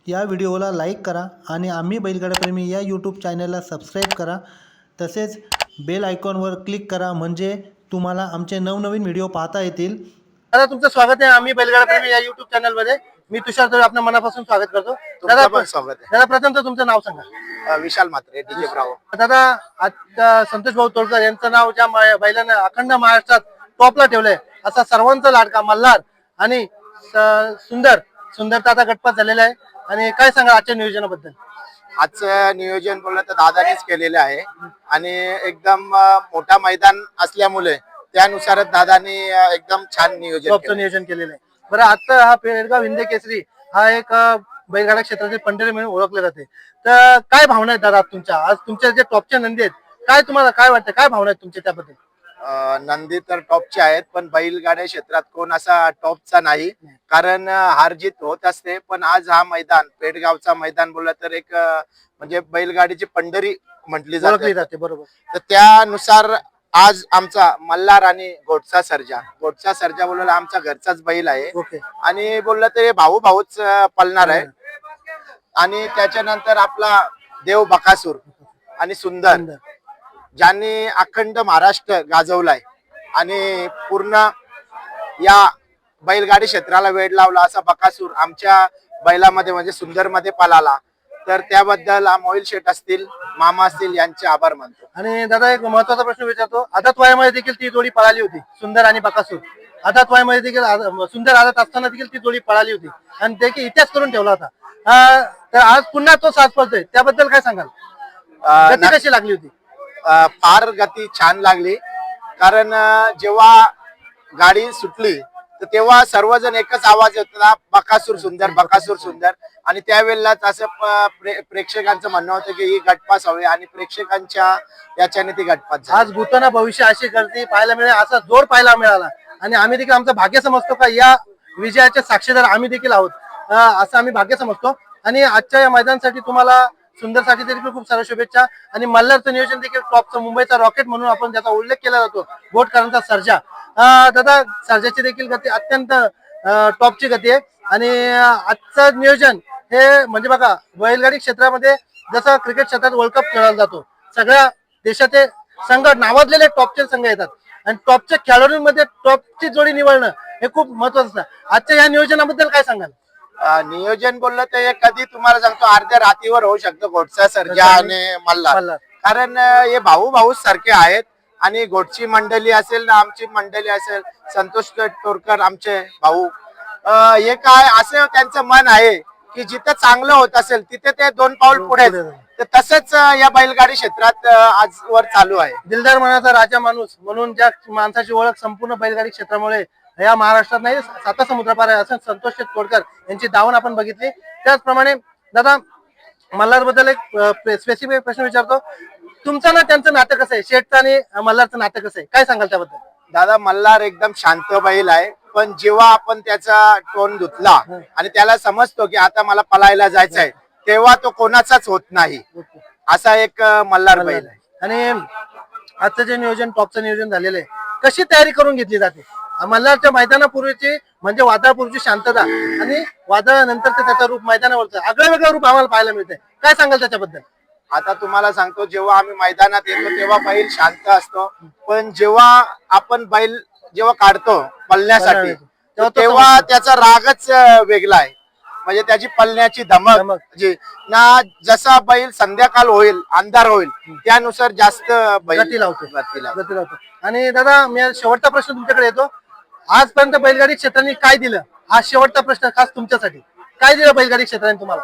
या व्हिडिओला लाईक करा आणि आम्ही बैलगाडाप्रेमी या यूट्यूब चॅनलला सबस्क्राईब करा. तसेच बेल आयकॉनवर क्लिक करा म्हणजे तुम्हाला आमचे नवनवीन व्हिडिओ पाहता येतील. दादा तुमचं स्वागत आहे आम्ही बैलगाडाप्रेमी या युट्यूब चॅनल मध्ये. मी तुषार तर आपल्या मनापासून स्वागत करतो. दादा स्वागत आहे. दादा प्रथम तर तुमचं नाव सांगा. विशाल म्हात्रे, डीजे ब्रावो. दादा आज संतोष भाऊ तोडकर यांचं नाव ज्या बैलानं अखंड महाराष्ट्रात टॉपला ठेवलंय असा सर्वांचा लाडका मल्हार आणि सुंदर तर आता गटपात झालेला आहे. आणि काय सांगा आजच्या नियोजनाबद्दल? आजचं नियोजन बोललं तर दादानेच केलेलं आहे आणि एकदम मोठा मैदान असल्यामुळे त्यानुसारच दादानी एकदम छान नियोजन केलेलं आहे. बरं आता हा पेडगाव हिंद केसरी हा एक बैलगाडा क्षेत्राचे पंढरी म्हणून ओळखले जाते. तर काय भावना आहेत दादा तुमच्या आज तुमच्या जे टॉपच्या नंदी आहेत काय तुम्हाला काय वाटतं काय भावना आहेत तुमच्या त्याबद्दल? नंदी तर टॉपचे आहेत पण बैलगाड्या क्षेत्रात कोण असा टॉपचा नाही कारण हारजीत होत असते. पण आज हा मैदान पेडगावचा मैदान बोलला तर एक म्हणजे बैलगाडीची पंढरी म्हटली जाते. बरोबर. तर त्यानुसार आज आमचा मल्हार आणि गोटचा सर्जा बोलला आमचा घरचाच बैल आहे आणि बोललं तर भाऊच पळणार आहे. आणि त्याच्यानंतर आपला देव बकासूर आणि सुंदर ज्यांनी अखंड महाराष्ट्र गाजवलाय आणि पूर्ण या बैलगाडी क्षेत्राला वेळ लावला असा बकासूर आमच्या बैलामध्ये म्हणजे सुंदर मध्ये पळाला. तर त्याबद्दल मोहिल शेठ असतील मामा असतील यांचे आभार मानतो. आणि दादा एक महत्वाचा प्रश्न विचारतो. आदत वयामध्ये देखील ती जोडी पळाली होती सुंदर आणि बकासूर. आदत वयामध्ये देखील सुंदर आदत असताना देखील ती जोडी पळाली होती आणि देखील इतिहास करून ठेवला होता. तर आज पुन्हा तो साथ पळतोय त्याबद्दल काय सांगाल? गती कशी लागली होती? फार गती छान लागली कारण जेव्हा गाडी सुटली तर तेव्हा सर्वजण एकच आवाज होता बकासूर सुंदर. आणि त्यावेळेलाच असं प्रेक्षकांचं म्हणणं होतं की ही गटपास हवी आणि प्रेक्षकांच्या याच्याने ती गटपास. आज भूताना भविष्य अशी गर्दी पाहायला मिळेल असा जोर पाहायला मिळाला आणि आम्ही देखील आमचं भाग्य समजतो का या विजयाचे साक्षीदार आम्ही देखील आहोत असं आम्ही भाग्य समजतो. आणि आजच्या या मैदानासाठी तुम्हाला सुंदरसाठी देखील खूप साऱ्या शुभेच्छा. आणि मल्हारचं नियोजन देखील टॉपचं मुंबईचा रॉकेट म्हणून आपण ज्याचा उल्लेख केला जातो गोटकरांचा सर्जा. दादा सर्जाची देखील गती अत्यंत टॉपची गती आहे. आणि आजचं नियोजन हे म्हणजे बघा बैलगाडी क्षेत्रामध्ये जसं क्रिकेट क्षेत्रात वर्ल्ड कप खेळला जातो सगळ्या देशाचे संघ नावाजलेले टॉपचे संघ येतात आणि टॉपच्या खेळाडूंमध्ये टॉपची जोडी निवडणं हे खूप महत्वाचं असतं. आजच्या या नियोजनाबद्दल काय सांगाल? नियोजन बोललं तर कधी तुम्हाला सांगतो अर्ध्या रातीवर होऊ शकतं गोटचा सर्जा आणि मल्हार कारण हे भाऊ सारखे आहेत. आणि गोटची मंडळी असेल ना आमची मंडळी असेल संतोष तोडकर आमचे भाऊ हे काय असं त्यांचं मन आहे की जिथं चांगलं होत असेल तिथे ते 2 पाऊल पुढे. तर तसंच या बैलगाडी क्षेत्रात आजवर चालू आहे. दिलदार मनाचा राजा माणूस म्हणून ज्या माणसाची ओळख संपूर्ण बैलगाडी क्षेत्रामुळे या महाराष्ट्रात नाही 7 समुद्रपार आहे असं संतोष तोडकर यांची दावण आपण बघितली. त्याचप्रमाणे दादा मल्हार बद्दल एक स्पेसिफिक प्रश्न विचारतो. तुमचं ना त्यांचं नातं कसं आहे? शेठचं आणि मल्हारचं नातं कसं आहे काय सांगाल त्याबद्दल? दादा मल्हार एकदम शांत बैल आहे पण जेव्हा आपण त्याचा टोन धुतला आणि त्याला समजतो की आता मला पळायला जायचं आहे तेव्हा तो कोणाचाच होत नाही असा एक मल्हार बैल आहे. आणि आजचं जे नियोजन टॉपचं नियोजन झालेलं आहे कशी तयारी करून घेतली जाते? मल्हारच्या मैदानापूर्वीची म्हणजे वादळापूर्वीची शांतता आणि वादळानंतरचं त्याचं रूप मैदानावरचं आगळं वेगळं रूप आम्हाला पाहायला मिळतंय काय सांगाल त्याच्याबद्दल? आता तुम्हाला सांगतो जेव्हा आम्ही मैदानात येतो तेव्हा बैल शांत असतो पण जेव्हा आपण बैल जेव्हा काढतो पळण्यासाठी तेव्हा त्याचा रागच वेगळा आहे. म्हणजे त्याची पळण्याची धमक जी ना जसा बैल संध्याकाळ होईल अंधार होईल त्यानुसार जास्त गती लावतो. आणि दादा मी शेवटचा प्रश्न तुमच्याकडे येतो. आजपर्यंत बैलगाडी क्षेत्राने काय दिलं? हा शेवटचा प्रश्न खास तुमच्यासाठी. काय दिलं बैलगाडी क्षेत्राने तुम्हाला?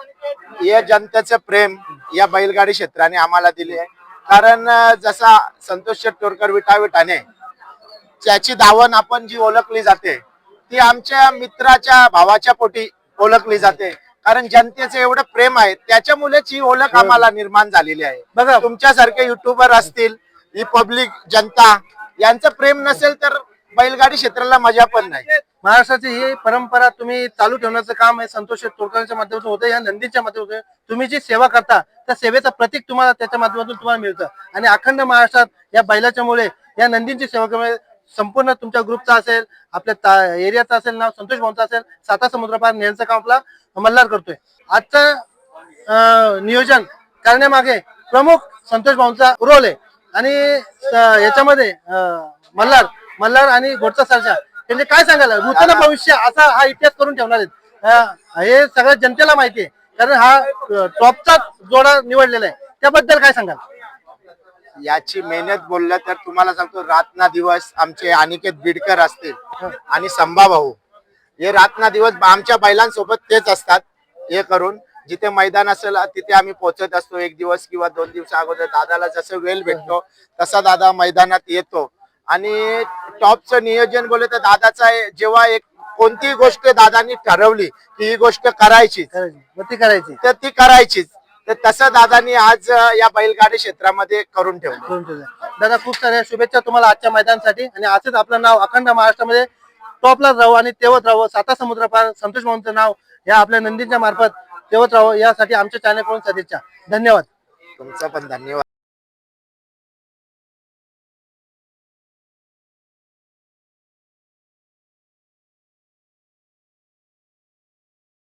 या जनतेचं प्रेम या बैलगाडी क्षेत्राने आम्हाला दिले आहे. कारण जसा संतोष तोडकर विटाने त्याची दावण आपण जी ओळखली जाते ती आमच्या मित्राच्या भावाच्या पोटी ओळखली जाते कारण जनतेचं एवढं प्रेम आहे त्याच्यामुळेच ही ओळख आम्हाला निर्माण झालेली आहे. बघा तुमच्यासारखे युट्यूबर असतील ही पब्लिक जनता यांचं प्रेम नसेल तर बैलगाडी क्षेत्राला मजा पण नाही. महाराष्ट्राची ही परंपरा तुम्ही चालू ठेवण्याचं काम आहे संतोष तोडकरांच्या माध्यमातून होतं या नंदीच्या माध्यमातून तुम्ही जी सेवा करता त्या सेवेचं प्रतीक तुम्हाला त्याच्या माध्यमातून तुम्हाला मिळतं. आणि अखंड महाराष्ट्रात या बैलाच्या मुळे या नंदींची सेवा केल्यामुळे संपूर्ण तुमच्या ग्रुपचा असेल, आपल्या एरियाचा असेल, नाव संतोष भाऊंचा असेल, साता समुद्रपार नेण्याचं काम आपला मल्हार करतोय. आजचं नियोजन करण्यामागे प्रमुख संतोष भाऊंचा रोल आहे आणि याच्यामध्ये मल्हार आणि घोटचा सरजा म्हणजे काय सांगायला नूतन भविष्य असा हा इतिहास करून ठेवणार आहेत. हे सगळ्या जनतेला माहिती आहे कारण हा टॉपचा जोडा निवडलेला आहे. त्याबद्दल काय सांगाल? याची मेहनत बोललं तर तुम्हाला सांगतो, रातना दिवस आमचे अनिकेत बिडकर असतील आणि संभा भाऊ, हे रातना दिवस आमच्या बैलांसोबत तेच असतात. हे करून जिथे मैदान असेल तिथे आम्ही पोहोचत असतो. एक दिवस किंवा 2 दिवस अगोदर दादाला जसं वेळ भेटतो तसा दादा मैदानात येतो. आणि टॉपचं नियोजन बोललं तर दादाचा जेव्हा एक कोणतीही गोष्ट दादांनी ठरवली की ही गोष्ट करायची तर ती करायचीच. तर तसं दादांनी आज या बैलगाडी क्षेत्रामध्ये करून ठेवलं. दादा खूप साऱ्या शुभेच्छा तुम्हाला आजच्या मैदानासाठी आणि असंच आपलं नाव अखंड महाराष्ट्रामध्ये टॉपलाच राहू आणि तेवत राहू. साता समुद्रपार संतोष भाऊंचं नाव या आपल्या नंदींच्या मार्फत तेवत राहू यासाठी आमच्या चॅनलकडून सदिच्छा. धन्यवाद. तुमचा पण धन्यवाद.